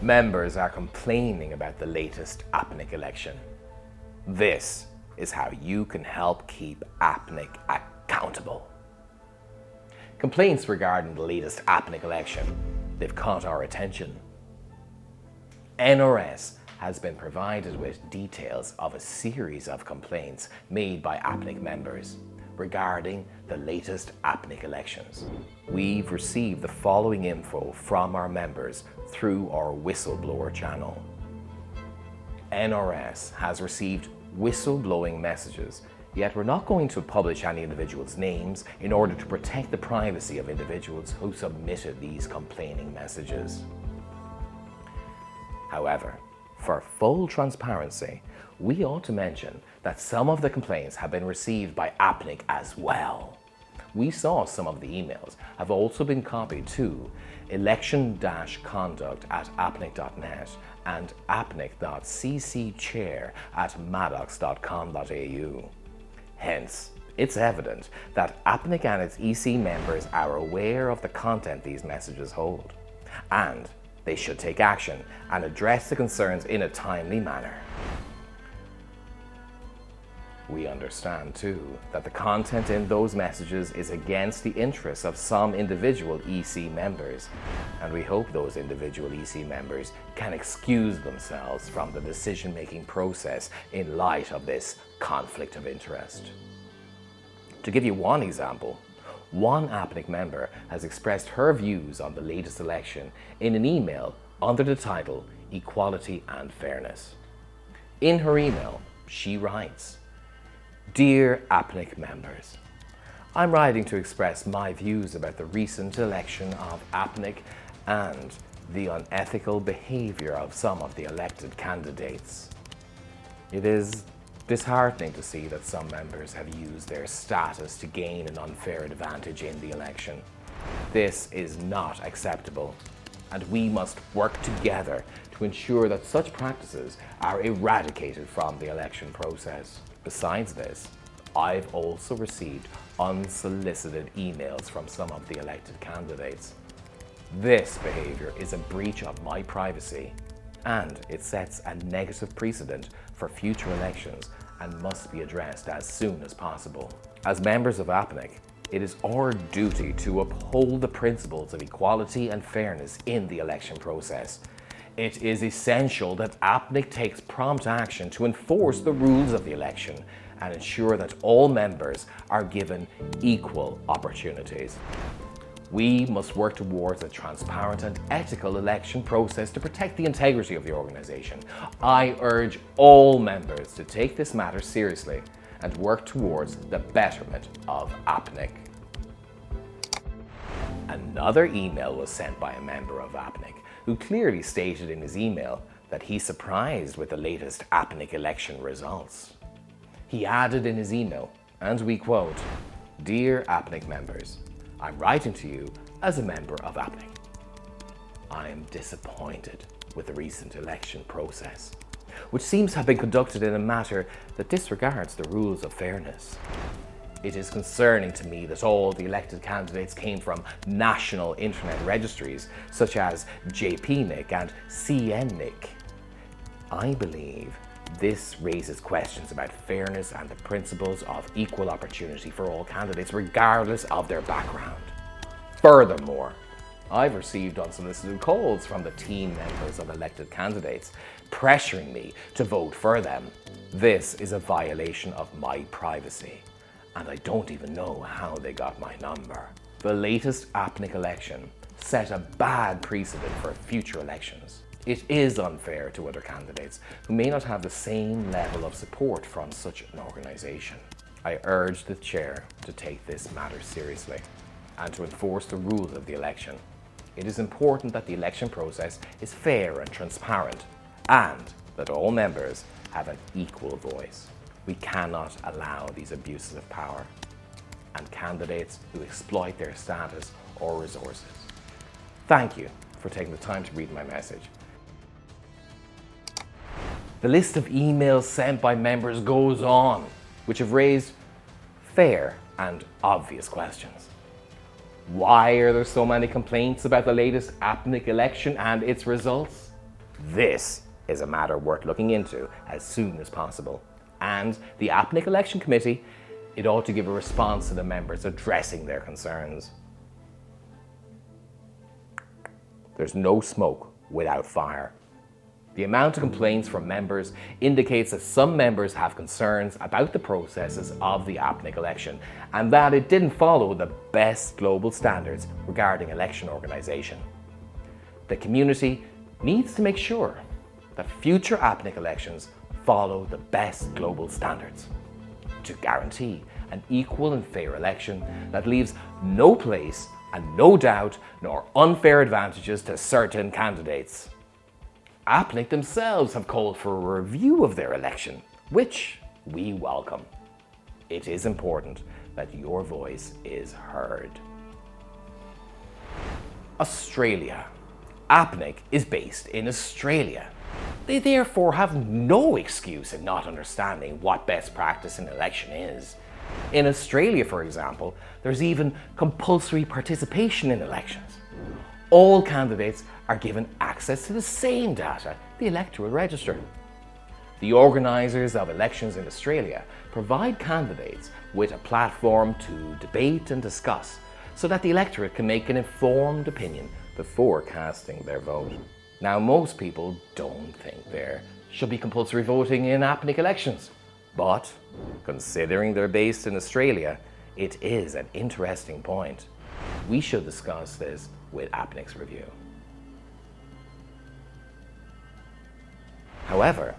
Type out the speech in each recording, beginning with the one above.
Members are complaining about the latest APNIC election. This is how you can help keep APNIC accountable. Complaints regarding the latest APNIC election, they've caught our attention. NRS has been provided with details of a series of complaints made by APNIC members regarding the latest APNIC elections. We've received the following info from our members through our Whistleblower channel. NRS has received whistleblowing messages, yet we're not going to publish any individuals' names in order to protect the privacy of individuals who submitted these complaining messages. However, for full transparency, we ought to mention that some of the complaints have been received by APNIC as well. We saw some of the emails have also been copied to election-conduct@apnic.net and apnic.ccchair@maddox.com.au. Hence, it's evident that APNIC and its EC members are aware of the content these messages hold, and they should take action and address the concerns in a timely manner. We understand too that the content in those messages is against the interests of some individual EC members, and we hope those individual EC members can excuse themselves from the decision-making process in light of this conflict of interest. To give you one example, one APNIC member has expressed her views on the latest election in an email under the title Equality and Fairness. In her email, she writes, "Dear APNIC members, I'm writing to express my views about the recent election of APNIC and the unethical behaviour of some of the elected candidates. It is disheartening to see that some members have used their status to gain an unfair advantage in the election. This is not acceptable, and we must work together to ensure that such practices are eradicated from the election process. Besides this, I've also received unsolicited emails from some of the elected candidates. This behaviour is a breach of my privacy, and it sets a negative precedent for future elections and must be addressed as soon as possible. As members of APNIC, it is our duty to uphold the principles of equality and fairness in the election process. It is essential that APNIC takes prompt action to enforce the rules of the election and ensure that all members are given equal opportunities. We must work towards a transparent and ethical election process to protect the integrity of the organisation. I urge all members to take this matter seriously and work towards the betterment of APNIC." Another email was sent by a member of APNIC who clearly stated in his email that he's surprised with the latest APNIC election results. He added in his email, and we quote, "Dear APNIC members, I'm writing to you as a member of APNIC. I am disappointed with the recent election process, which seems to have been conducted in a manner that disregards the rules of fairness. It is concerning to me that all the elected candidates came from national internet registries such as APNIC and CNIC. I believe this raises questions about fairness and the principles of equal opportunity for all candidates regardless of their background. Furthermore, I've received unsolicited calls from the team members of elected candidates pressuring me to vote for them. This is a violation of my privacy, and I don't even know how they got my number. The latest APNIC election set a bad precedent for future elections. It is unfair to other candidates who may not have the same level of support from such an organisation. I urge the Chair to take this matter seriously and to enforce the rules of the election. It is important that the election process is fair and transparent, and that all members have an equal voice. We cannot allow these abuses of power and candidates who exploit their status or resources. Thank you for taking the time to read my message. The list of emails sent by members goes on, which have raised fair and obvious questions. Why are there so many complaints about the latest APNIC election and its results? This is a matter worth looking into as soon as possible. And the APNIC Election Committee, it ought to give a response to the members addressing their concerns. There's no smoke without fire. The amount of complaints from members indicates that some members have concerns about the processes of the APNIC election and that it didn't follow the best global standards regarding election organisation. The community needs to make sure that future APNIC elections follow the best global standards to guarantee an equal and fair election that leaves no place and no doubt nor unfair advantages to certain candidates. APNIC themselves have called for a review of their election, which we welcome. It is important that your voice is heard. Australia. APNIC is based in Australia. They therefore have no excuse in not understanding what best practice in election is. In Australia, for example, there's even compulsory participation in elections. All candidates are given access to the same data, the electoral register. The organisers of elections in Australia provide candidates with a platform to debate and discuss so that the electorate can make an informed opinion before casting their vote. Now, most people don't think there should be compulsory voting in APNIC elections, but considering they're based in Australia, it is an interesting point. We should discuss this with APNIC's review. However,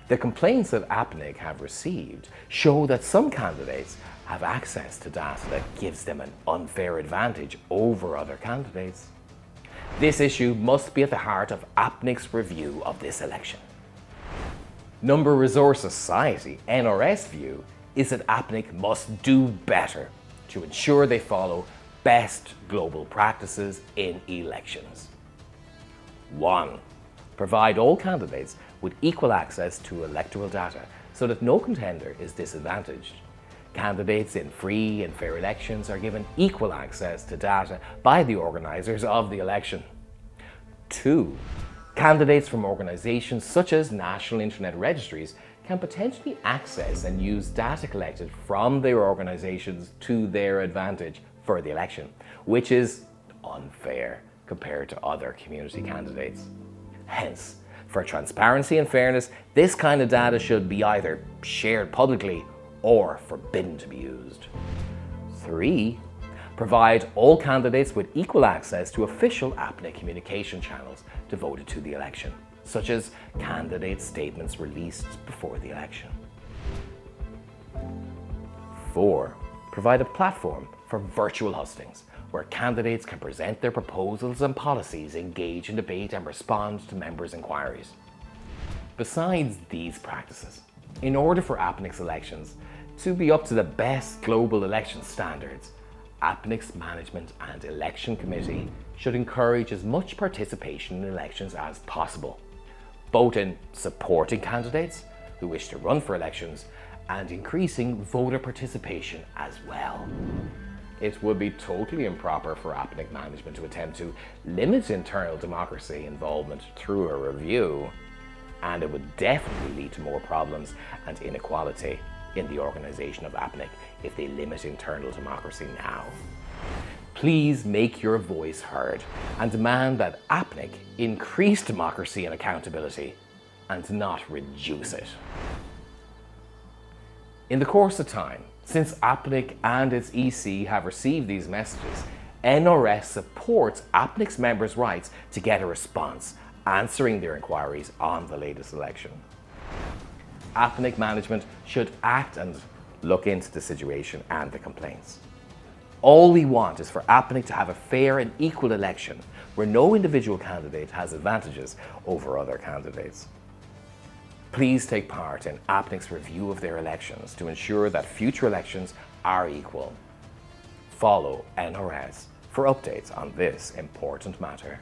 the complaints that APNIC have received show that some candidates have access to data that gives them an unfair advantage over other candidates. This issue must be at the heart of APNIC's review of this election. Number Resource Society, NRS view, is that APNIC must do better to ensure they follow best global practices in elections. 1. Provide all candidates with equal access to electoral data so that no contender is disadvantaged. Candidates in free and fair elections are given equal access to data by the organisers of the election. 2. Candidates from organisations such as national internet registries can potentially access and use data collected from their organisations to their advantage for the election, which is unfair compared to other community candidates. Hence, for transparency and fairness, this kind of data should be either shared publicly or forbidden to be used. 3. Provide all candidates with equal access to official APNIC communication channels devoted to the election, such as candidate statements released before the election. 4. Provide a platform for virtual hustings, where candidates can present their proposals and policies, engage in debate and respond to members' inquiries. Besides these practices, in order for APNIC's elections to be up to the best global election standards, APNIC's Management and Election Committee should encourage as much participation in elections as possible, both in supporting candidates who wish to run for elections and increasing voter participation as well. It would be totally improper for APNIC management to attempt to limit internal democracy involvement through a review, and it would definitely lead to more problems and inequality in the organisation of APNIC if they limit internal democracy now. Please make your voice heard and demand that APNIC increase democracy and accountability and not reduce it. In the course of time, since APNIC and its EC have received these messages, NRS supports APNIC's members' rights to get a response answering their inquiries on the latest election. APNIC management should act and look into the situation and the complaints. All we want is for APNIC to have a fair and equal election where no individual candidate has advantages over other candidates. Please take part in APNIC's review of their elections to ensure that future elections are equal. Follow NRS for updates on this important matter.